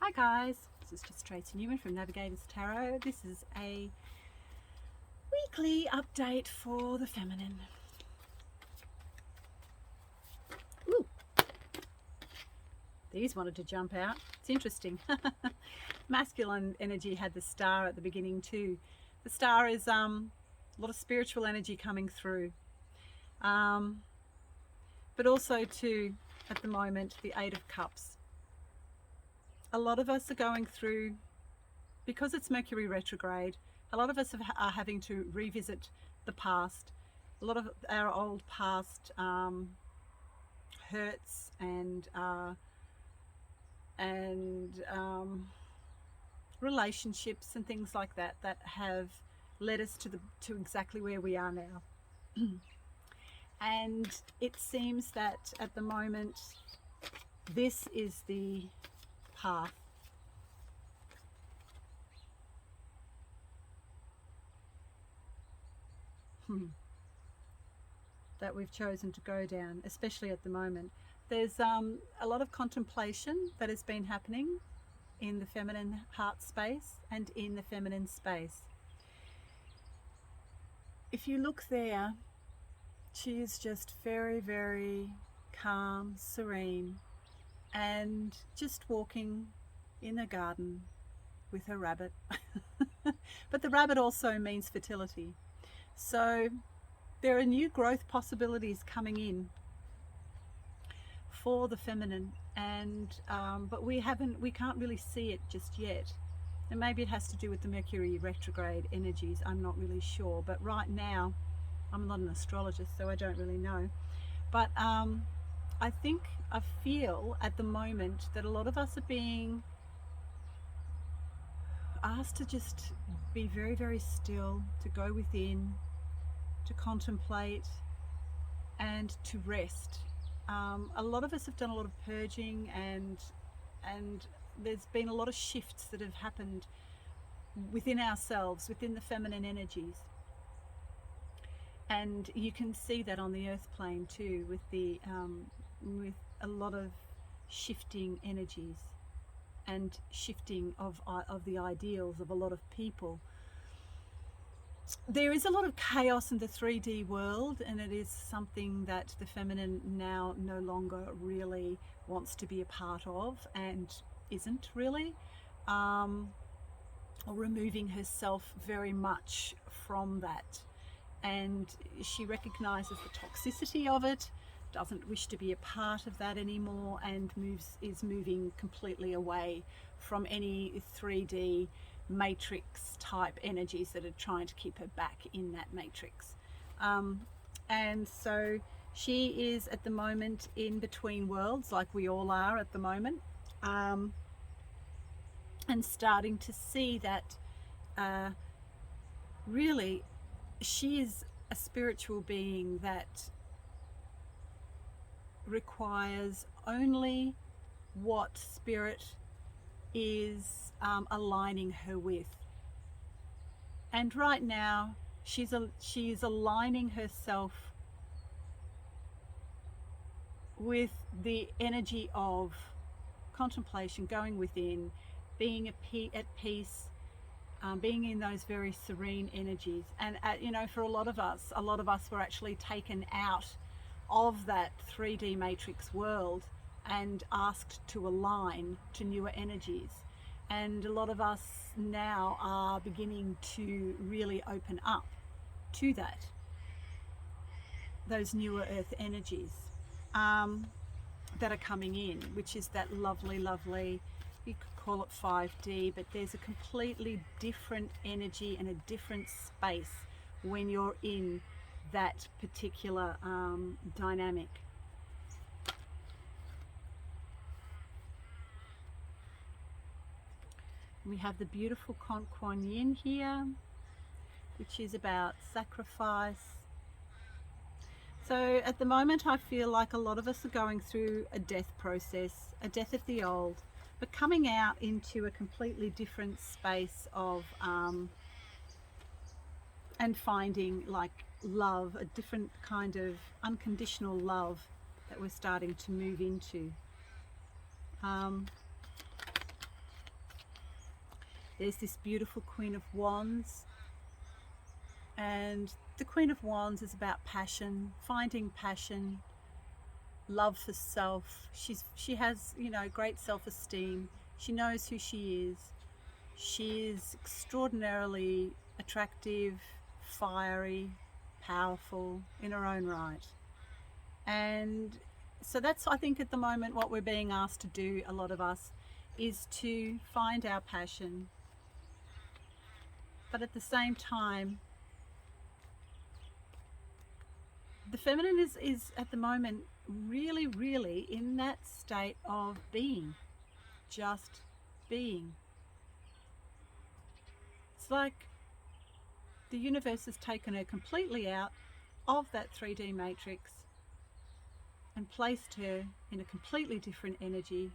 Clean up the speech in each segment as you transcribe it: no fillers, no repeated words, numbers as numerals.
Hi guys, this is just Tracy Newman from Navigators Tarot. This is a weekly update for the feminine. Ooh, these wanted to jump out. It's interesting. Masculine energy had the star at the beginning too. The star is a lot of spiritual energy coming through, but also too at the moment the Eight of Cups. A lot of us are going through, because it's Mercury retrograde, a lot of us are having to revisit the past. A lot of our old past hurts and relationships and things like that that have led us to exactly where we are now. And it seems that at the moment this is the path that we've chosen to go down, especially at the moment. There's a lot of contemplation that has been happening in the feminine heart space and in the feminine space. If you look there, she is just very, very calm, serene, and just walking in a garden with a rabbit. But the rabbit also means fertility. So there are new growth possibilities coming in for the feminine, and but we can't really see it just yet. And maybe it has to do with the Mercury retrograde energies, I'm not really sure. But right now, I'm not an astrologist, so I don't really know. But I feel at the moment that a lot of us are being asked to just be very, very still, to go within, to contemplate, and to rest. A lot of us have done a lot of purging, and there's been a lot of shifts that have happened within ourselves, within the feminine energies. And you can see that on the earth plane too, with a lot of shifting energies and shifting of the ideals of a lot of people. There is a lot of chaos in the 3D world, and it is something that the feminine now no longer really wants to be a part of, and isn't really, or removing herself very much from that. And she recognizes the toxicity of it, doesn't wish to be a part of that anymore, and is moving completely away from any 3D matrix type energies that are trying to keep her back in that matrix. And so she is at the moment in between worlds, like we all are at the moment, and starting to see that really she is a spiritual being that requires only what spirit is aligning her with. And right now she's aligning herself with the energy of contemplation, going within, being at peace, being in those very serene energies. And for a lot of us were actually taken out of that 3D matrix world and asked to align to newer energies. And a lot of us now are beginning to really open up to those newer earth energies that are coming in, which is that lovely, you could call it 5D, but there's a completely different energy and a different space when you're in that particular dynamic. We have the beautiful Kuan Yin here, which is about sacrifice. So at the moment I feel like a lot of us are going through a death process, a death of the old, but coming out into a completely different space of and finding like love, a different kind of unconditional love that we're starting to move into. There's this beautiful Queen of Wands, and the Queen of Wands is about passion, finding passion, love for self. She has, you know, great self-esteem. She knows who she is. She is extraordinarily attractive, fiery, powerful in her own right. And so that's, I think, at the moment what we're being asked to do, a lot of us, is to find our passion. But at the same time, the feminine is at the moment really, really in that state of being, just being. It's like the universe has taken her completely out of that 3D matrix and placed her in a completely different energy,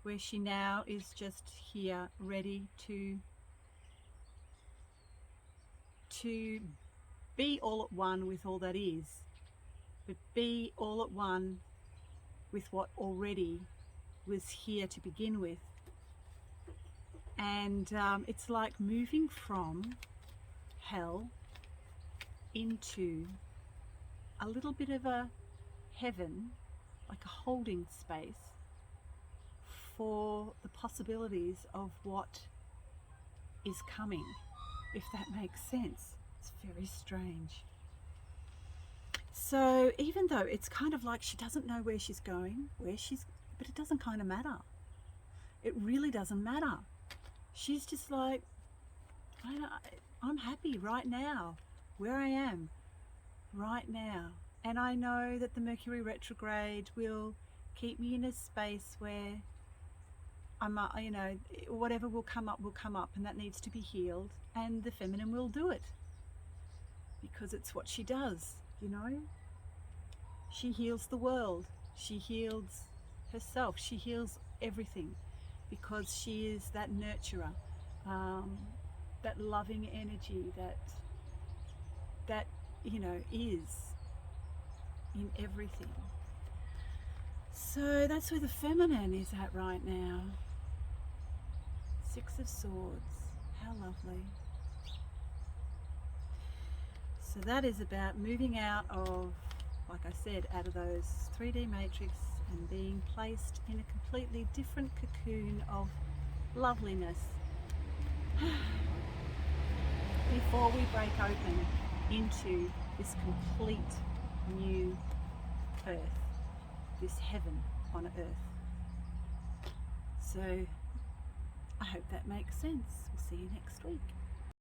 where she now is just here, ready to be all at one with all that is, but be all at one with what already was here to begin with. And it's like moving from hell into a little bit of a heaven, like a holding space for the possibilities of what is coming, if that makes sense. It's very strange. So even though it's kind of like she doesn't know where she's going, but it doesn't kind of matter. It really doesn't matter. She's just like, I'm happy right now, where I am right now. And I know that the Mercury retrograde will keep me in a space where I'm, you know, whatever will come up, and that needs to be healed. And the feminine will do it, because it's what she does, you know. She heals the world. She heals herself. She heals everything, because she is that nurturer, that loving energy that you know is in everything. So that's where the feminine is at right now. 6 of Swords. How lovely. So that is about moving out of, like I said, out of those 3D matrix and being placed in a completely different cocoon of loveliness before we break open into this complete new earth, this heaven on earth. So I hope that makes sense. We'll see you next week.